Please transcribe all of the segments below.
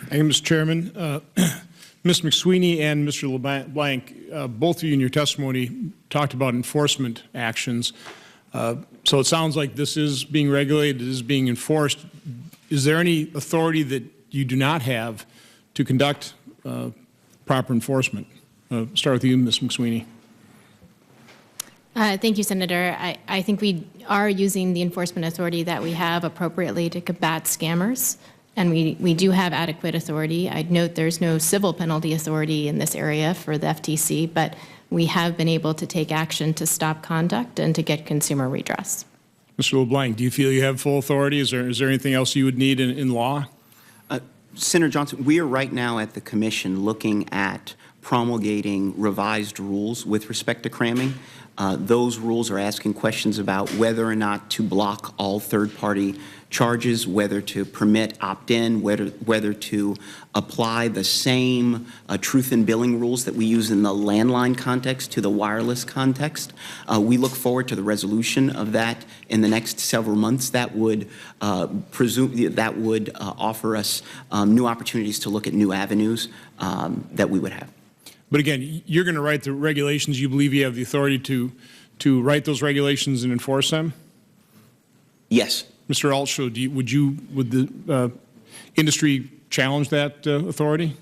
Thank you, Mr. Chairman. Ms. McSweeney and Mr. LeBlanc, both of you in your testimony talked about enforcement actions. So it sounds like this is being regulated, it is being enforced. Is there any authority that you do not have to conduct proper enforcement? Start with you, Ms. McSweeney. Thank you, Senator. I think we are using the enforcement authority that we have appropriately to combat scammers, and we do have adequate authority. I'd note there's no civil penalty authority in this area for the FTC, but we have been able to take action to stop conduct and to get consumer redress. Mr. LeBlanc, do you feel you have full authority? Is there anything else you would need in law? Senator Johnson, we are right now at the Commission looking at promulgating revised rules with respect to cramming. Those rules are asking questions about whether or not to block all third-party charges, whether to permit opt-in, whether to apply the same truth in billing rules that we use in the landline context to the wireless context. We look forward to the resolution of that in the next several months. That would offer us new opportunities to look at new avenues that we would have. But again, you're going to write the regulations. You believe you have the authority to write those regulations and enforce them? Yes. Mr. Altshuler, would the industry challenge that authority?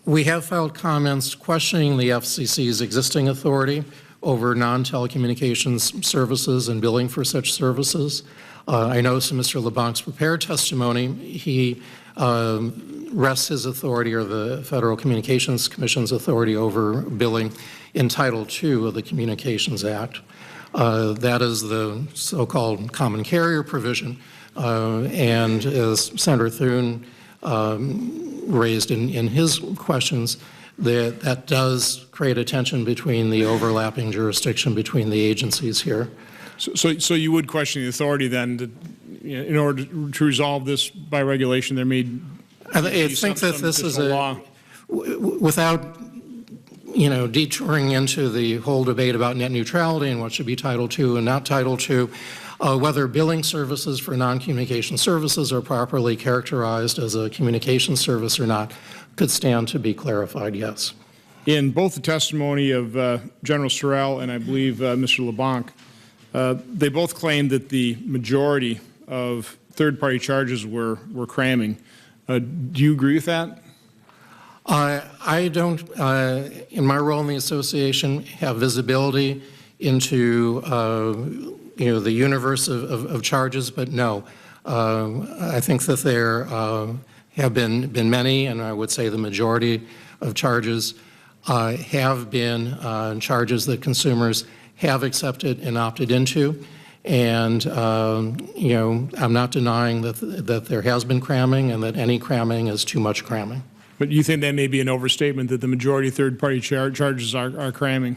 We have filed comments questioning the FCC's existing authority over non-telecommunications services and billing for such services. I noticed in Mr. LeBlanc's prepared testimony, he rests his authority, or the Federal Communications Commission's authority, over billing in Title II of the Communications Act. That is the so-called common carrier provision, and as Senator Thune raised in his questions, that does create a tension between the overlapping jurisdiction between the agencies here. So you would question the authority then that, in order to resolve this by regulation, there may be I think that this is without detouring into the whole debate about net neutrality and what should be Title II and not Title II, whether billing services for non-communication services are properly characterized as a communication service or not could stand to be clarified, yes. In both the testimony of General Sorrell and I believe Mr. LeBlanc, they both claimed that the majority of third-party charges were cramming. Do you agree with that? I don't, in my role in the association, have visibility into the universe of charges, but no. I think that there have been many, and I would say the majority of charges have been charges that consumers have accepted and opted into. And, I'm not denying that there has been cramming and that any cramming is too much cramming. But you think that may be an overstatement, that the majority of third-party charges are cramming?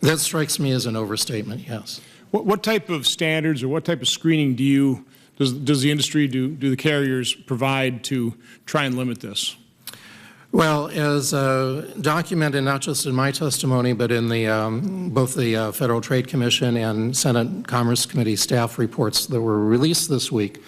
That strikes me as an overstatement, yes. What type of standards or what type of screening does the industry, do the carriers provide to try and limit this? Well, as documented not just in my testimony, but in both the Federal Trade Commission and Senate Commerce Committee staff reports that were released this week,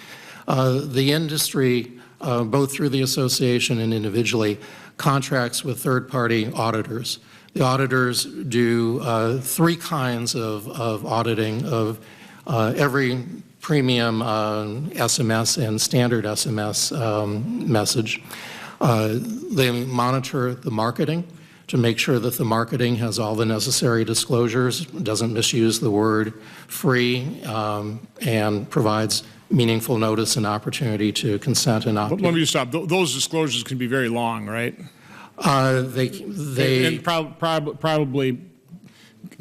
the industry, both through the association and individually, contracts with third-party auditors. The auditors do three kinds of auditing of every premium SMS and standard SMS message. They monitor the marketing to make sure that the marketing has all the necessary disclosures, doesn't misuse the word free, and provides meaningful notice and opportunity to consent and opt in. Let me just stop. Those disclosures can be very long, right? They and probably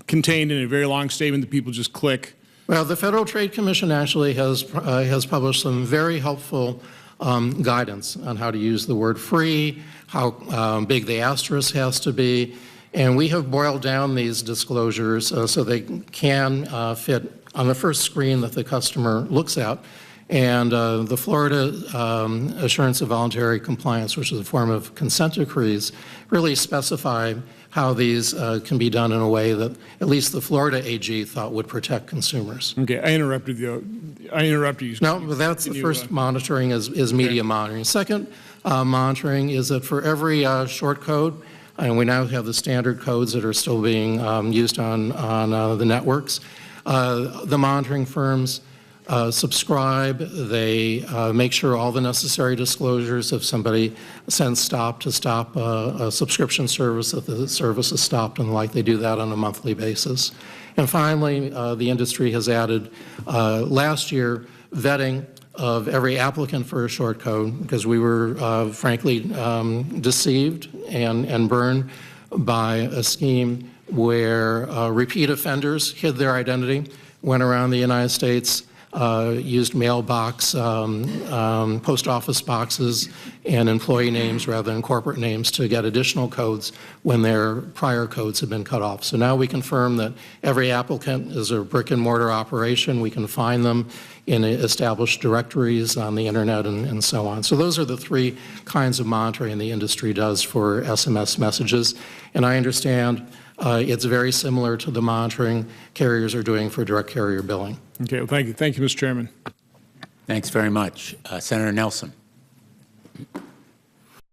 contained in a very long statement that people just click. Well, the Federal Trade Commission actually has published some very helpful guidance on how to use the word free, how big the asterisk has to be, and we have boiled down these disclosures so they can fit on the first screen that the customer looks at. And the Florida Assurance of Voluntary Compliance, which is a form of consent decrees, really specify how these can be done in a way that at least the Florida AG thought would protect consumers. Okay, I interrupted you. No, but that's the first monitoring is media monitoring. Second monitoring is that for every short code, and we now have the standard codes that are still being used on the networks, the monitoring firms subscribe, they make sure all the necessary disclosures if somebody sends stop to stop a subscription service, that the service is stopped and the like, they do that on a monthly basis. And finally, the industry has added last year vetting of every applicant for a short code, because we were frankly deceived and burned by a scheme where repeat offenders hid their identity, went around the United States, used mailbox, post office boxes, and employee names rather than corporate names to get additional codes when their prior codes have been cut off. So now we confirm that every applicant is a brick and mortar operation. We can find them in established directories on the internet and so on. So those are the three kinds of monitoring the industry does for SMS messages. And I understand it's very similar to the monitoring carriers are doing for direct carrier billing. Okay, well, thank you. Thank you, Mr. Chairman. Thanks very much. Senator Nelson.